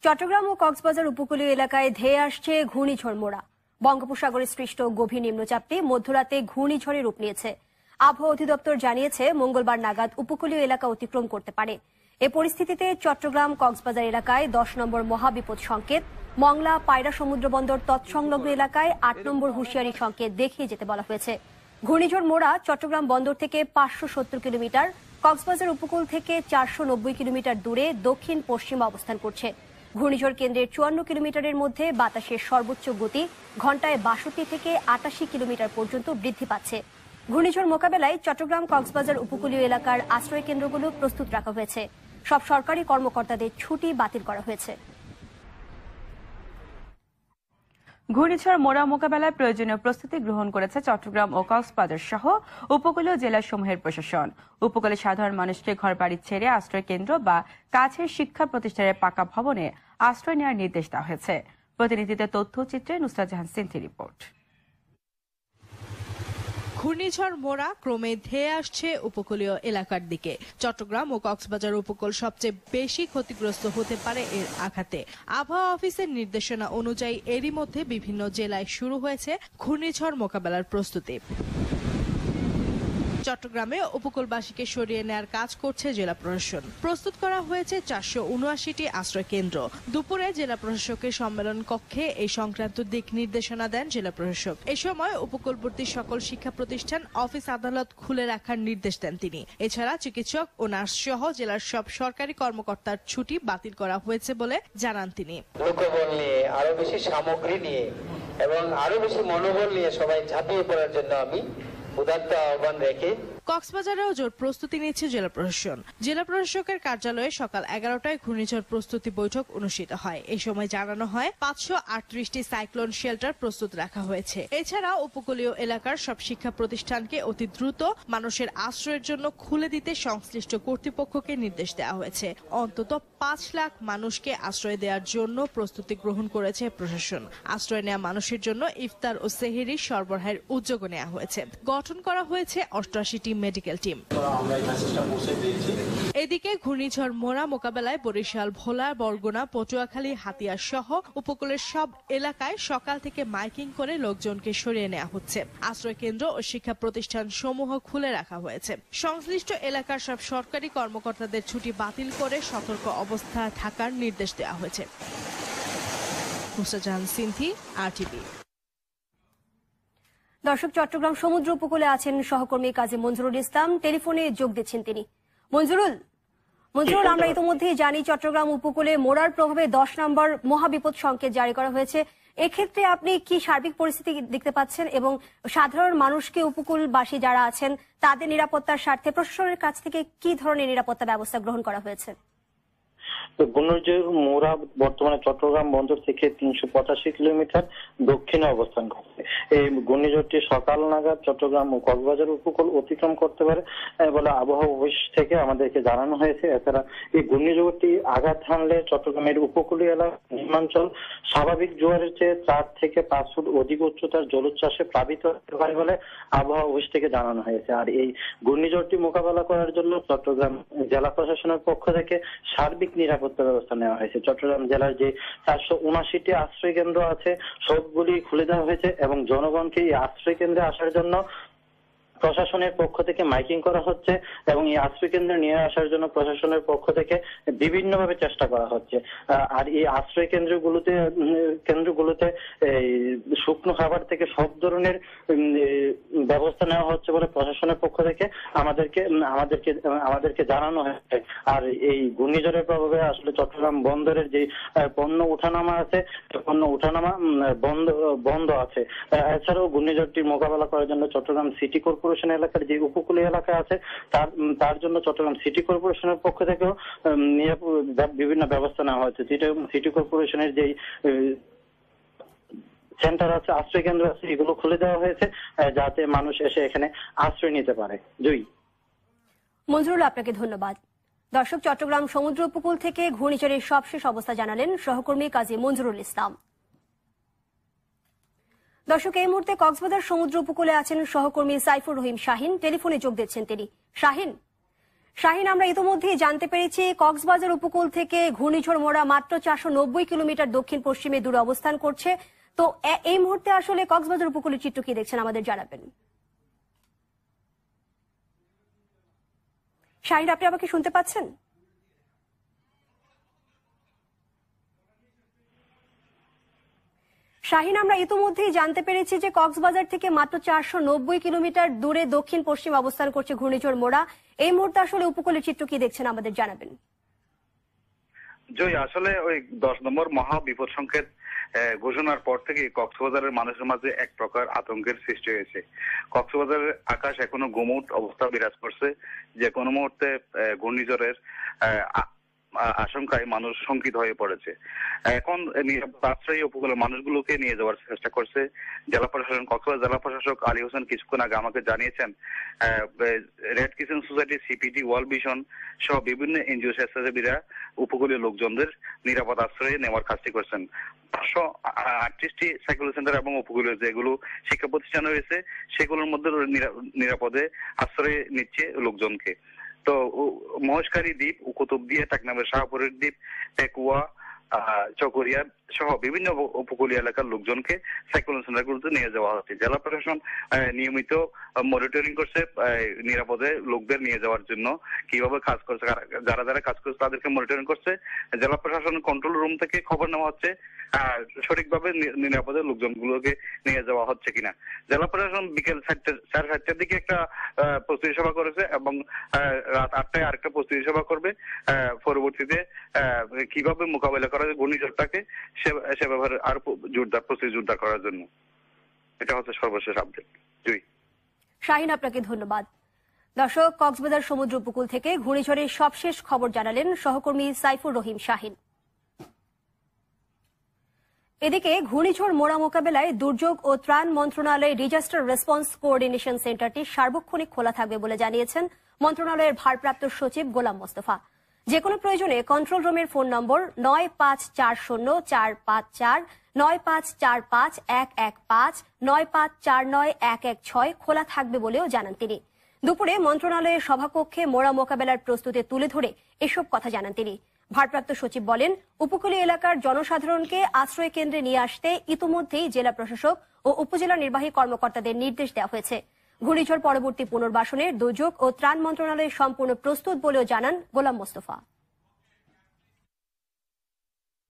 চট্টগ্রাম ও কক্সবাজার উপকূলীয় এলাকায় ধেয়ে আসছে ঘূর্ণিঝড় মোরা। বঙ্গোপসাগরে সৃষ্ট গভীর নিম্নচাপটি মধ্যরাতে ঘূর্ণিঝড়ে রূপ নিয়েছে। আবহাওয়া অধিদপ্তর জানিয়েছে মঙ্গলবার নাগাদ উপকূলীয় এলাকা অতিক্রম করতে পারে। এ পরিস্থিতিতে চট্টগ্রাম কক্সবাজার এলাকায় 10 নম্বর মহাবিপদ সংকেত, মংলা পায়রা সমুদ্র বন্দর তৎসংলগ্ন এলাকায় 8 নম্বর হুঁশিয়ারি সংকেত দেখিয়ে যেতে বলা হয়েছে। ঘূর্ণিঝড় মোরা চট্টগ্রাম বন্দর থেকে 570 কিলোমিটার, কক্সবাজার উপকূল থেকে 490 কিলোমিটার দূরে দক্ষিণ পশ্চিমে অবস্থান করছে। ঘূর্ণিঝড় কেন্দ্রের 54 কিলোমিটারের মধ্যে বাতাসের সর্বোচ্চ গতি ঘন্টায় 62 থেকে 88 কিলোমিটার পর্যন্ত বৃদ্ধি পাচ্ছে। ঘূর্ণিঝড় মোকাবেলায় চট্টগ্রাম কক্সবাজার উপকূলীয় এলাকার আশ্রয় কেন্দ্রগুলো প্রস্তুত রাখা হয়েছে। সব সরকারি কর্মকর্তাদের ছুটি বাতিল করা হয়েছে। ঘূর্ণিঝড় মোরা মোকাবেলায় প্রয়োজনীয় প্রস্তুতি গ্রহণ করেছে চট্টগ্রাম ও কক্সবাজার সহ উপকূলীয় জেলাসমূহের প্রশাসন। উপকূলে সাধারণ মানুষকে ঘরবাড়ি ছেড়ে আশ্রয় কেন্দ্র বা কাছের শিক্ষা প্রতিষ্ঠানের পাকা ভবনে আশ্রয় নেওয়ার নির্দেশ দেওয়া হয়েছে। প্রতিনিধিদের তথ্যচিত্রে নুসরাত জাহান সিনথি রিপোর্ট। ঘূর্ণিঝড় মোরা ক্রমে ধেয়ে আসছে উপকূলীয় এলাকার দিকে। চট্টগ্রাম ও কক্সবাজার উপকূল সবচেয়ে বেশি ক্ষতিগ্রস্ত হতে পারে এর আঘাতে। আবহাওয়া অফিসের নির্দেশনা অনুযায়ী এরই মধ্যে বিভিন্ন জেলায় শুরু হয়েছে ঘূর্ণিঝড় মোকাবেলার প্রস্তুতি। চট্টগ্রামে উপকূলবাসীকে সরিয়ে নেয়ার কাজ করছে জেলা প্রশাসন। প্রস্তুত করা হয়েছে 479টি আশ্রয় কেন্দ্র। দুপুরে জেলা প্রশাসকের সম্মেলন কক্ষে এই সংক্রান্ত দিক নির্দেশনা দেন জেলা প্রশাসক। এ সময় উপকূলবর্তী সকল শিক্ষা প্রতিষ্ঠান, অফিস আদালত খুলে রাখার নির্দেশ দেন তিনি। এছাড়া চিকিৎসক ও নার্স সহ জেলার সব সরকারি কর্মকর্তার ছুটি বাতিল করা হয়েছে বলে জানান তিনি। লোকবল নিয়ে, আরো বেশি সামগ্রী নিয়ে এবং আরো বেশি মনোবল নিয়ে সবাই ঝাঁপিয়ে পড়ার জন্য আমি উদাত্ত আহ্বান রেখে কক্সবাজারেও জোর প্রস্তুতি নিচ্ছে জেলা প্রশাসন। জেলা প্রশাসকের কার্যালয়ে সকাল 11টায় ঘূর্ণিঝড় প্রস্তুতি বৈঠক অনুষ্ঠিত হয়। এই সময় জানানো হয় 538টি সাইক্লোন শেল্টার প্রস্তুত রাখা হয়েছে। এছাড়া উপকূলীয় এলাকার সব শিক্ষা প্রতিষ্ঠানকে অতি দ্রুত মানুষের আশ্রয়ের জন্য খুলে দিতে সংশ্লিষ্ট কর্তৃপক্ষকে নির্দেশ দেওয়া হয়েছে। অন্তত 5 লাখ মানুষকে আশ্রয় দেওয়ার জন্য প্রস্তুতি গ্রহণ করেছে প্রশাসন। আশ্রয় নেওয়া মানুষের জন্য ইফতার ও সেহরি সরবরাহের উদ্যোগ নেওয়া হয়েছে। গঠন করা হয়েছে 88টি মেডিকেল টিম। এদিকে ঘূর্ণিঝড় মোরা মোকাবেলায় বরিশাল, ভোলা, বরগুনা, পটুয়াখালী, হাতিয়া সহ উপকূলের সব এলাকায় সকাল থেকে মাইকিং করে লোকজনকে সরিয়ে নেওয়া হচ্ছে। আশ্রয় কেন্দ্র ও শিক্ষা প্রতিষ্ঠান সমূহ খুলে রাখা হয়েছে। সংশ্লিষ্ট এলাকার সব সরকারি কর্মকর্তাদের ছুটি বাতিল করে সতর্ক অবস্থায় থাকার নির্দেশ দেওয়া হয়েছে। নুসরাত জাহান সিনথি, RTV। দর্শক, চট্টগ্রাম সমুদ্র উপকূলে আছেন সহকর্মী কাজী মঞ্জুরুল ইসলাম, টেলিফোনে যোগ দিচ্ছেন তিনি। মঞ্জুরুল, আমরা ইতিমধ্যেই জানি চট্টগ্রাম উপকূলে মোরার প্রভাবে 10 নম্বর মহাবিপদ সংকেত জারি করা হয়েছে। এক্ষেত্রে আপনি কি সার্বিক পরিস্থিতি দেখতে পাচ্ছেন এবং সাধারণ মানুষকে, উপকূলবাসী যারা আছেন তাদের নিরাপত্তার স্বার্থে প্রশাসনের কাছ থেকে কি ধরনের নিরাপত্তা ব্যবস্থা গ্রহণ করা হয়েছে? ঘূর্ণিঝড় মোরা বর্তমানে চট্টগ্রাম বন্দর থেকে 385 কিলোমিটার দক্ষিণে অবস্থান করছে। এই ঘূর্ণিঝড়টি সকাল নাগাদ চট্টগ্রাম ও কক্সবাজার উপকূল অতিক্রম করতে পারে বলে আবহাওয়া অফিস থেকে আমাদেরকে জানানো হয়েছে। এছাড়া এই ঘূর্ণিঝড়টি আঘাত হানলে চট্টগ্রামের উপকূলীয় এলাকা, নিম্নাঞ্চল স্বাভাবিক জোয়ারের চেয়ে 4 থেকে 5 ফুট অধিক উচ্চতার জলোচ্ছ্বাসে প্লাবিত হতে পারে বলে আবহাওয়া অফিস থেকে জানানো হয়েছে। আর এই ঘূর্ণিঝড়টি মোকাবেলা করার জন্য চট্টগ্রাম জেলা প্রশাসনের পক্ষ থেকে সার্বিক নিরাপত্তা ব্যবস্থা নেওয়া হয়েছে। চট্টগ্রাম জেলার যে 479টি আশ্রয় কেন্দ্র আছে সবগুলি খুলে দেওয়া হয়েছে এবং জনগণকে এই আশ্রয় কেন্দ্রে আসার জন্য প্রশাসনের পক্ষ থেকে মাইকিং করা হচ্ছে এবং এই আশ্রয় কেন্দ্রে নিয়ে আসার জন্য প্রশাসনের পক্ষ থেকে বিভিন্নভাবে চেষ্টা করা হচ্ছে। আর এই আশ্রয় কেন্দ্রগুলোতে শুকনো খাবার থেকে সব ধরনের ব্যবস্থা নেওয়া হচ্ছে বলে প্রশাসনের পক্ষ থেকে আমাদেরকে জানানো হয়েছে। আর এই ঘূর্ণিঝড়ের প্রভাবে আসলে চট্টগ্রাম বন্দরের যে পণ্য উঠানামা আছে, পণ্য উঠানামা বন্ধ আছে। এছাড়াও ঘূর্ণিঝড়টির মোকাবেলা করার জন্য চট্টগ্রাম সিটি কর্পোরেশন এলাকার যে উপকূলীয় এলাকা আছে তার জন্য চট্টগ্রাম সিটি কর্পোরেশনের পক্ষ থেকেও বিভিন্ন ব্যবস্থা নেওয়া হয়েছে। সিটি কর্পোরেশনের যে সেন্টার আছে, আশ্রয় কেন্দ্র আছে, এগুলো খুলে দেওয়া হয়েছে যাতে মানুষ এসে এখানে আশ্রয় নিতে পারে। মঞ্জুরুল, আপনাকে ধন্যবাদ। দর্শক, চট্টগ্রাম সমুদ্র উপকূল থেকে ঘূর্ণিঝড়ের সবশেষ অবস্থা জানালেন সহকর্মী কাজী মঞ্জুরুল ইসলাম। দর্শক, এই মুহূর্তে কক্সবাজার সমুদ্র উপকূলে আছেন সহকর্মী সাইফুর রহিম শাহিন, টেলিফোনে যোগ দিচ্ছেন তিনি। শাহিন, আমরা ইতোমধ্যেই জানতে পেরেছি কক্সবাজার উপকূল থেকে ঘূর্ণিঝড় মোড়া মাত্র 490 কিলোমিটার দক্ষিণ পশ্চিমে দূরে অবস্থান করছে। তো এই মুহূর্তে আসলে কক্সবাজার উপকূলের চিত্র কি দেখছেন আমাদের জানাবেন। শাহিন, আপনি আমাকে শুনতে পাচ্ছেন? শাহিন, আমরা ইতোমধ্যেই জানতে পেরেছি যে কক্সবাজার থেকে মাত্র 490 কিলোমিটার দূরে দক্ষিণ পশ্চিম অবস্থান করছে ঘূর্ণিঝড় মোড়া। এই মুহূর্তে আসলে উপকূলের চিত্র কি দেখছেন আমাদের জানাবেন। জয়, আসলে ওই 10 নম্বর মহা বিপদ সংকেত ঘোষণার পর থেকে কক্সবাজারের মানুষের মাঝে এক প্রকার আতঙ্কের সৃষ্টি হয়েছে। কক্সবাজারের আকাশ এখনো গুমুট অবস্থা বিরাজ করছে, যে কোনো মুহূর্তে ঘূর্ণিঝড়ের আশঙ্কায় মানুষ শঙ্কিত হয়ে পড়েছে। এখন আশ্রয়ী উপকূলের মানুষগুলোকে নিয়ে যাওয়ার চেষ্টা করছে জেলা প্রশাসন। কক্সবাজার জেলা প্রশাসক আলী হোসেন কিছুক্ষণ আগে আমাকে জানিয়েছেন red kitchen society, CPD, world vision সহ বিভিন্ন এনজিও স্বেচ্ছাসেবীরা উপকূলীয় লোকজনদের নিরাপদ আশ্রয়ে নেওয়ার কাজটি করছেন। 538টি সাইকেল সেন্টার এবং উপকূলীয় যেগুলো শিক্ষা প্রতিষ্ঠান রয়েছে সেগুলোর মধ্যে নিরাপদে আশ্রয় নিচ্ছে লোকজনকে। তো মহেশখালী দ্বীপ, কুতুবদিয়া, টাকনামের শাহপুরের দ্বীপ, টেকুয়া, চকরিয়া সহ বিভিন্ন উপকূলীয় এলাকার লোকজনকে সাইক্লোন সেন্টারগুলোতে নিয়ে যাওয়া হচ্ছে। জেলা প্রশাসন নিয়মিত মনিটরিং করছে নিরাপদে লোকদের নিয়ে যাওয়ার জন্য কিভাবে কাজ করছে, যারা যারা কাজ করছে তাদেরকে মনিটরিং করছে। জেলা প্রশাসন কন্ট্রোল রুম থেকে খবর নেওয়া হচ্ছে সঠিকভাবে নিরাপদে লোকজনগুলোকে নিয়ে যাওয়া হচ্ছে কিনা। জেলা প্রশাসন বিকেল 4:30টার দিকে একটা প্রস্তুতি সভা করেছে এবং রাত 8টায় আরেকটা প্রস্তুতি সভা করবে পরবর্তীতে কিভাবে মোকাবেলা করা যায় ঘূর্ণিঝড়টাকে সে ব্যাপারে আরো প্রস্তুতি জোরদার করার জন্য। এটা হচ্ছে সর্বশেষ আপডেট। জুই। শাহিন, আপনাকে ধন্যবাদ। দর্শক, কক্সবাজার সমুদ্র উপকূল থেকে ঘূর্ণিঝড়ের সবশেষ খবর জানালেন সহকর্মী সাইফুর রহিম শাহিন। এদিকে ঘূর্ণিঝড় মোড়া মোকাবেলায় দুর্যোগ ও ত্রাণ মন্ত্রণালয়ের ডিজাস্টার রেসপন্স কোঅর্ডিনেশন সেন্টারটি সার্বক্ষণিক খোলা থাকবে বলে জানিয়েছেন মন্ত্রণালয়ের ভারপ্রাপ্ত সচিব গোলাম মোস্তফা। যে কোনো প্রয়োজনে কন্ট্রোল রুমের ফোন নম্বর 9540454156, 9545115115, 95491161 খোলা থাকবে বলেও জানান তিনি। দুপুরে মন্ত্রণালয়ের সভাকক্ষে মোড়া মোকাবেলার প্রস্তুতি তুলে ধরে এসব কথা জানান তিনি। ভারপ্রাপ্ত সচিব বলেন, উপকূলীয় এলাকার জনসাধারণকে আশ্রয় কেন্দ্রে নিয়ে আসতে ইতিমধ্যেই জেলা প্রশাসক ও উপজেলা নির্বাহী কর্মকর্তাদের নির্দেশ দেওয়া হয়েছে। ঘূর্ণিঝড় পরবর্তী পুনর্বাসনের দুর্যোগ ও ত্রাণ মন্ত্রণালয় সম্পূর্ণ প্রস্তুত বলেও জানান গোলাম মোস্তফা।